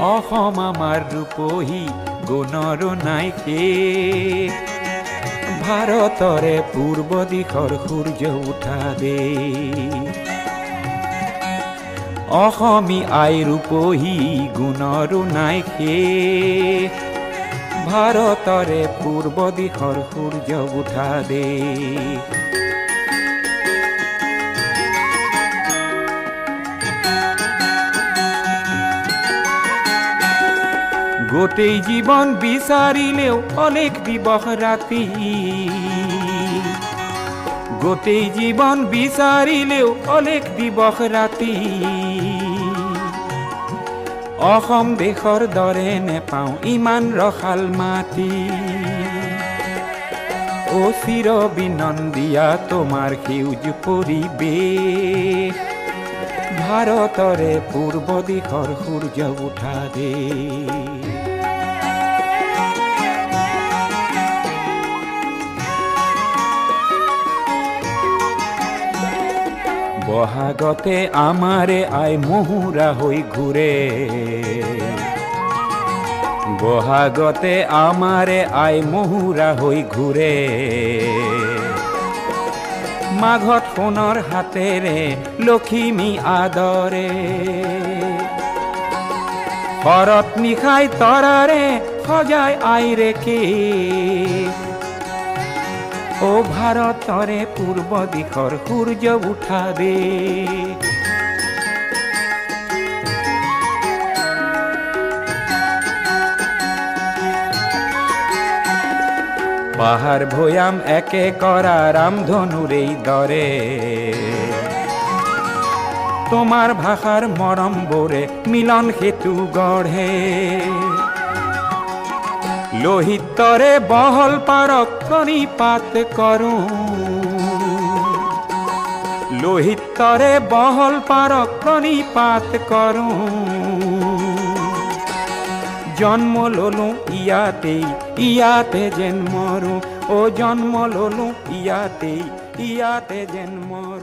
অসম আমাৰ ৰূপহী গুণৰ নাই শেষ ভাৰতৰে পূৰ্ব দিশৰ সূৰ্য উঠা দেশ অসমী আই ৰূপহী গুণৰ নাই শেষ ভাৰতৰে পূৰ্ব দিশৰ সূৰ্য উঠা দেশ গোটেই জীৱন বিচাৰিলেও অলেখ দিবস ৰাতি গোটেই জীৱন বিচাৰিলেও অলেখ দিবস ৰাতি অসম দেশৰ দৰে নেপাওঁ ইমান ৰসাল মাটি অ চিৰ বিনন্দিয়া তোমাৰ সেউজ পৰিৱেশ ভাৰতৰে পূৰ্ব দিশৰ সূৰ্য উঠা দেশ বহাগতে আমাৰে আই মহুৰা হৈ ঘূৰে বহাগতে আমাৰে আই মহুৰা হৈ ঘূৰে মাঘত সোণৰ হাতেৰে লখিমী আদৰে শৰত নিশাই তৰাৰে সজাই আইৰে কে অ ভাৰতৰে পূৰ্ব দিশৰ সূৰ্য উঠা দেশ পাহাৰ ভৈয়াম একে কৰা ৰামধনুৰেই দৰে তোমাৰ ভাষাৰ মৰমবোৰে মিলন সেতু গঢ়ে লোহিতৰে বহল পাৰক প্ৰণিপাত কৰোঁ লোহিতৰে বহল পাৰক প্ৰণিপাত কৰোঁ জন্ম ললো ইয়াতে যেন মৰো অ জন্ম ললো ইয়াতে যেন মৰো